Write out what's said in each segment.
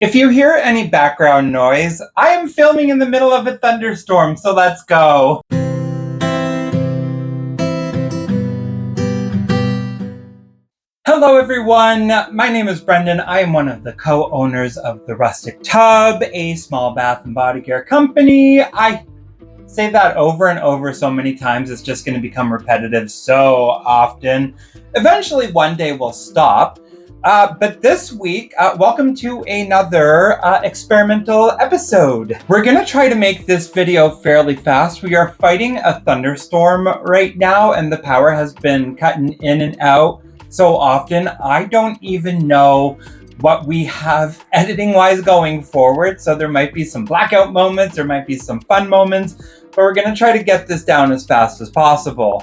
If you hear any background noise, I am filming in the middle of a thunderstorm, so let's go. Hello everyone, my name is Brendan. I am one of the co-owners of The Rustic Tub, a small bath and body care company. I say that over and over so many times, it's just going to become repetitive so often. Eventually one day we'll stop. But this week, welcome to another experimental episode. We're gonna try to make this video fairly fast. We are fighting a thunderstorm right now, and the power has been cutting in and out so often. I don't even know what we have editing-wise going forward, so there might be some blackout moments, there might be some fun moments, but we're gonna try to get this down as fast as possible.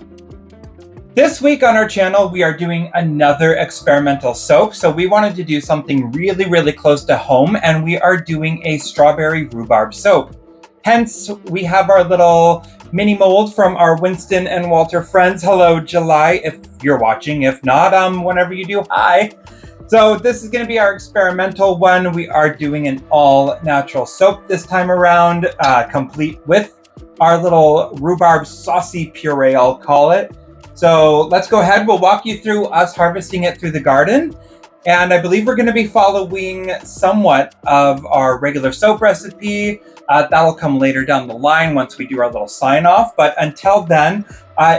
This week on our channel, we are doing another experimental soap. So we wanted to do something really close to home, and we are doing a strawberry rhubarb soap. Hence, we have our little mini mold from our Winston and Walter friends. Hello, July, if you're watching. If not, whenever you do, hi. So this is gonna be our experimental one. We are doing an all natural soap this time around, complete with our little rhubarb saucy puree, I'll call it. So let's go ahead. We'll walk you through us harvesting it through the garden. And I believe we're going to be following somewhat of our regular soap recipe. That'll come later down the line once we do our little sign off. But until then,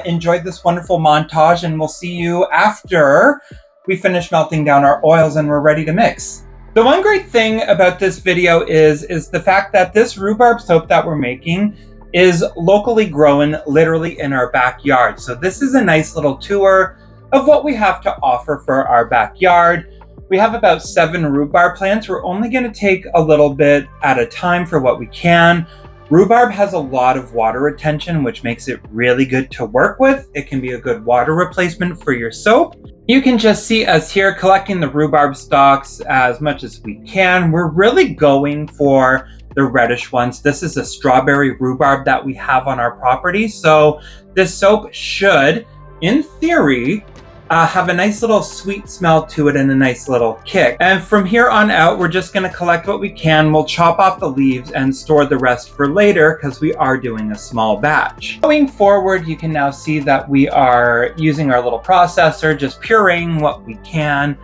enjoy this wonderful montage, and we'll see you after we finish melting down our oils and we're ready to mix. The one great thing about this video is the fact that this rhubarb soap that we're making is locally grown, literally in our backyard. So this is a nice little tour of what we have to offer for our backyard. We have about 7 rhubarb plants. We're only going to take a little bit at a time for what we can. Rhubarb has a lot of water retention, which makes it really good to work with. It can be a good water replacement for your soap. You can just see us here collecting the rhubarb stalks as much as we can. We're really going for the reddish ones. This is a strawberry rhubarb that we have on our property. So this soap should, in theory, have a nice little sweet smell to it and a nice little kick. And from here on out, we're just gonna collect what we can. We'll chop off the leaves and store the rest for later because we are doing a small batch. Going forward, you can now see that we are using our little processor, just pureeing what we can.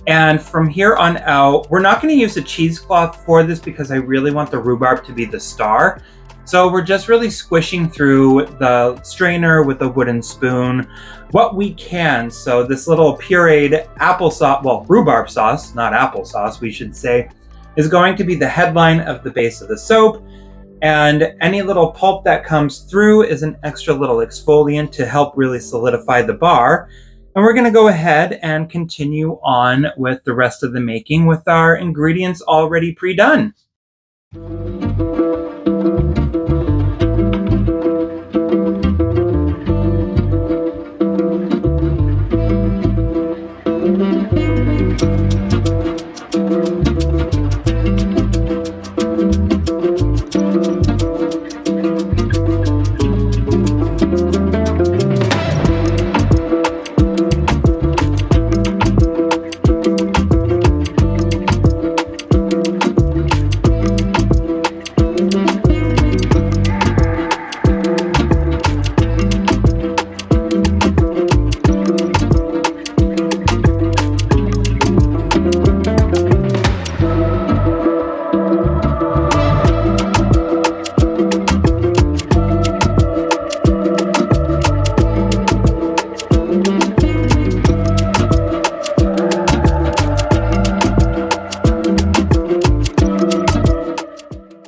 And from here on out, we're not going to use a cheesecloth for this because I really want the rhubarb to be the star. So we're just really squishing through the strainer with a wooden spoon what we can. So this little pureed applesauce, well, rhubarb sauce, not applesauce, we should say, is going to be the headline of the base of the soap. And any little pulp that comes through is an extra little exfoliant to help really solidify the bar. And we're going to go ahead and continue on with the rest of the making with our ingredients already pre-done.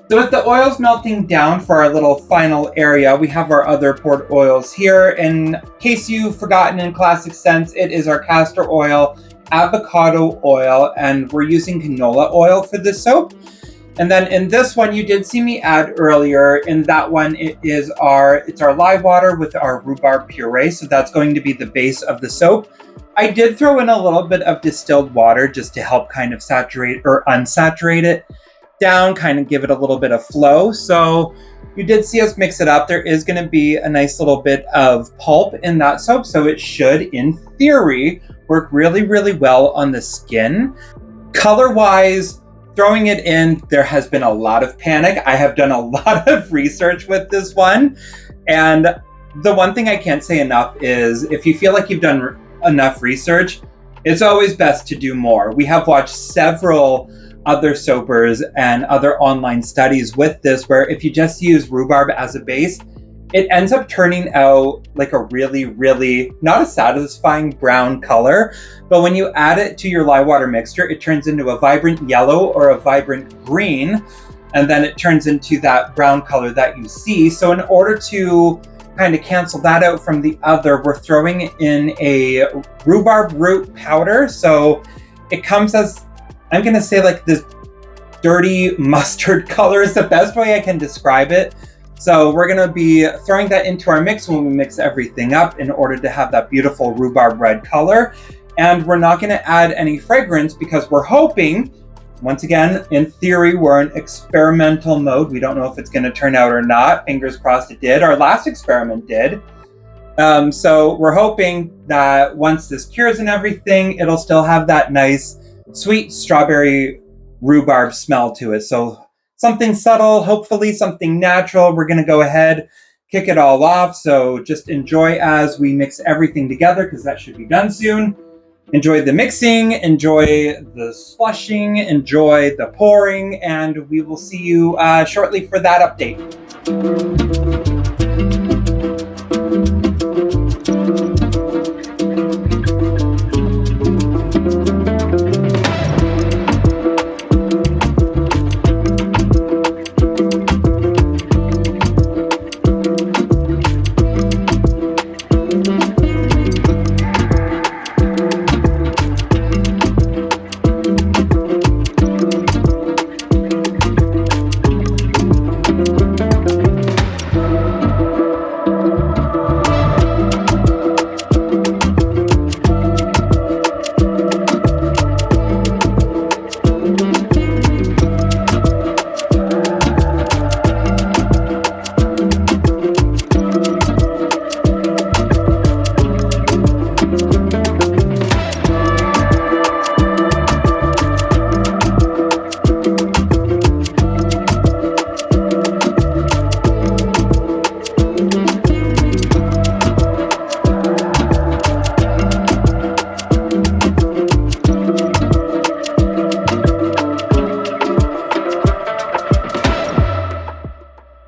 So with the oils melting down for our little final area, we have our other poured oils here. In case you've forgotten, in classic sense, it is our castor oil, avocado oil, and we're using canola oil for this soap. And then in this one, you did see me add earlier, in that one, it's our lye water with our rhubarb puree. So that's going to be the base of the soap. I did throw in a little bit of distilled water just to help kind of saturate or unsaturate it down, kind of give it a little bit of flow. So you did see us mix it up. There is going to be a nice little bit of pulp in that soap, so it should, in theory, work really well on the skin. Color-wise, throwing it in, there has been a lot of panic. I have done a lot of research with this one. And the one thing I can't say enough is if you feel like you've done enough research, it's always best to do more. We have watched several other soapers and other online studies with this where if you just use rhubarb as a base, it ends up turning out like a really, really not a satisfying brown color. But when you add it to your lye water mixture, it turns into a vibrant yellow or a vibrant green. And then it turns into that brown color that you see. So in order to kind of cancel that out from the other, we're throwing in a rhubarb root powder. So it comes as, I'm going to say like this dirty mustard color is the best way I can describe it. So we're going to be throwing that into our mix when we mix everything up in order to have that beautiful rhubarb red color. And we're not going to add any fragrance because we're hoping, once again, in theory, we're in experimental mode. We don't know if it's going to turn out or not. Fingers crossed it did. Our last experiment did. So we're hoping that once this cures and everything, it'll still have that nice, sweet strawberry rhubarb smell to it. So something subtle, hopefully something natural. We're going to go ahead, kick it all off. So just enjoy as we mix everything together because that should be done soon. Enjoy the mixing, enjoy the slushing, enjoy the pouring, and we will see you shortly for that update.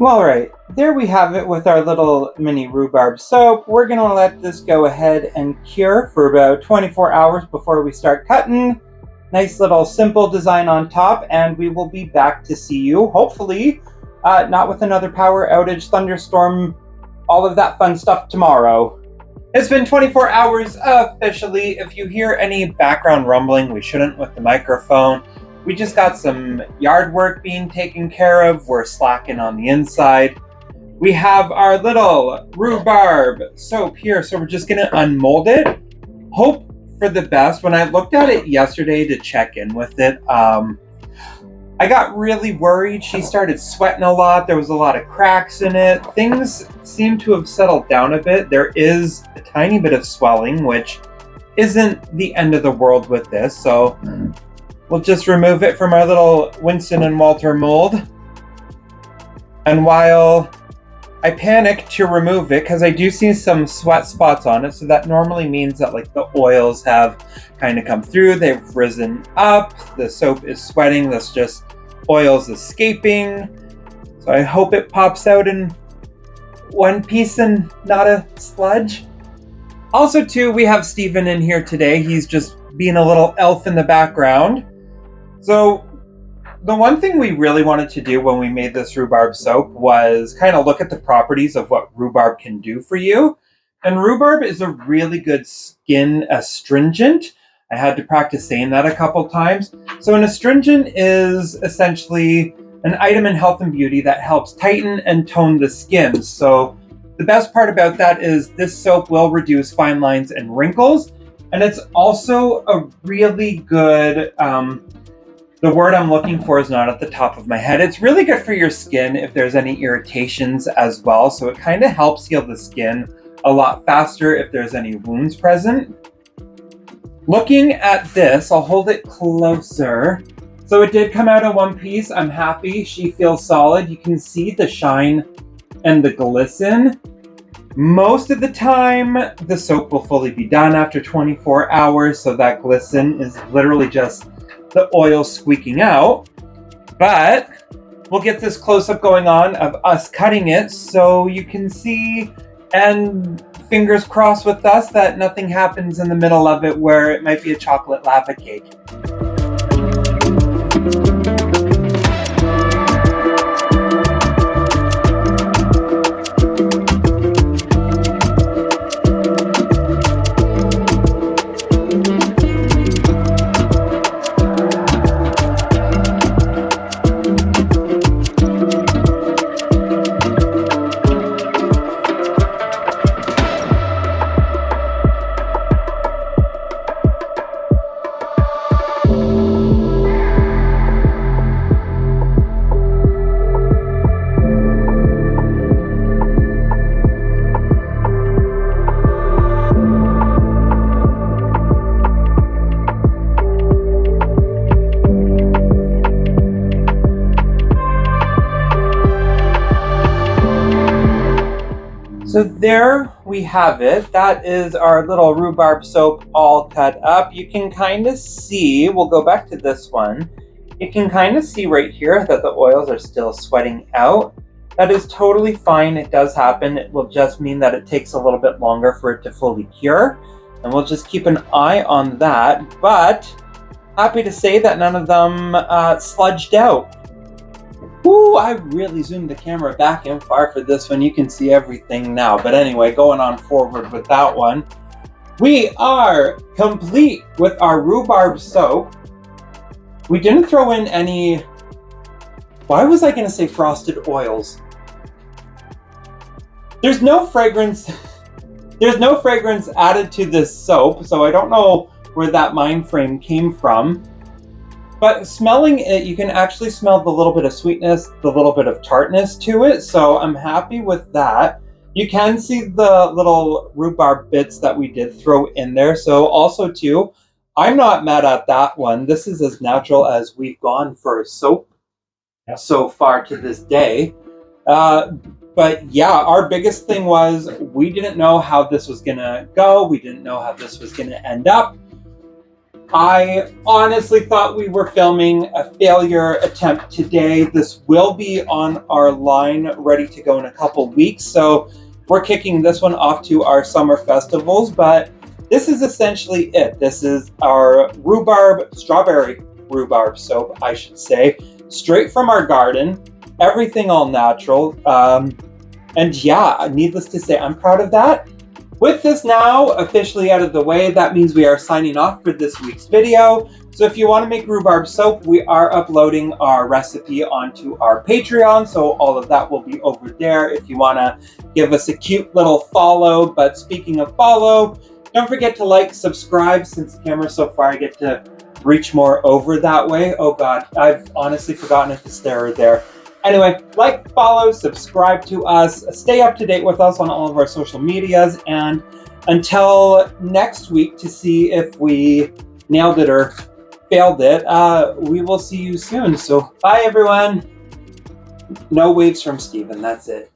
All right, there we have it with our little mini rhubarb soap. We're going to let this go ahead and cure for about 24 hours before we start cutting. Nice little simple design on top, and we will be back to see you, hopefully, not with another power outage, thunderstorm, all of that fun stuff tomorrow. It's been 24 hours officially. If you hear any background rumbling, we shouldn't with the microphone. We just got some yard work being taken care of. We're slacking on the inside. We have our little rhubarb soap here, so we're just going to unmold it. Hope for the best. When I looked at it yesterday to check in with it, I got really worried. She started sweating a lot. There was a lot of cracks in it. Things seem to have settled down a bit. There is a tiny bit of swelling, which isn't the end of the world with this, so we'll just remove it from our little Winston and Walter mold. And while I panic to remove it, because I do see some sweat spots on it, so that normally means that like the oils have kind of come through, they've risen up, the soap is sweating, that's just oils escaping. So I hope it pops out in one piece and not a sludge. Also too, we have Steven in here today. He's just being a little elf in the background. So the one thing we really wanted to do when we made this rhubarb soap was kind of look at the properties of what rhubarb can do for you. And rhubarb is a really good skin astringent. I had to practice saying that a couple times. So an astringent is essentially an item in health and beauty that helps tighten and tone the skin. So the best part about that is this soap will reduce fine lines and wrinkles. And it's also a really good, the word I'm looking for is not at the top of my head. It's really good for your skin if there's any irritations as well. So it kind of helps heal the skin a lot faster if there's any wounds present. Looking at this, I'll hold it closer. So So it did come out in one piece. I'm happy. She feels solid. You can see the shine and the glisten. Most of the time, the soap will fully be done after 24 hours, so that glisten is literally just the oil squeaking out. But we'll get this close-up going on of us cutting it so you can see, and fingers crossed with us that nothing happens in the middle of it where it might be a chocolate lava cake. So there we have it. That is our little rhubarb soap all cut up. You can kind of see, we'll go back to this one. You can kind of see right here that the oils are still sweating out. That is totally fine. It does happen. It will just mean that it takes a little bit longer for it to fully cure. And we'll just keep an eye on that. But happy to say that none of them sludged out. Ooh, I really zoomed the camera back and far for this one. You can see everything now. But anyway, going on forward with that one. We are complete with our rhubarb soap. We didn't throw in any, why was I going to say frosted oils? There's no fragrance added to this soap, so I don't know where that mind frame came from. But smelling it, you can actually smell the little bit of sweetness, the little bit of tartness to it. So I'm happy with that. You can see the little rhubarb bits that we did throw in there. So also too, I'm not mad at that one. This is as natural as we've gone for a soap so far to this day. But yeah, our biggest thing was we didn't know how this was gonna go. We didn't know how this was gonna end up. I honestly thought we were filming a failure attempt today. This will be on our line ready to go in a couple weeks. So we're kicking this one off to our summer festivals, but this is essentially it. This is our strawberry rhubarb soap, I should say, straight from our garden, everything all natural. And yeah, needless to say, I'm proud of that. With this now officially out of the way, that means we are signing off for this week's video. So if you want to make rhubarb soap, we are uploading our recipe onto our Patreon. So all of that will be over there if you want to give us a cute little follow. But speaking of follow, don't forget to like, subscribe. Since the camera's so far, I get to reach more over that way. Oh God, I've honestly forgotten if the stare there. Anyway, like, follow, subscribe to us, stay up to date with us on all of our social medias, and until next week to see if we nailed it or failed it, we will see you soon. So bye everyone. No waves from Steven, that's it.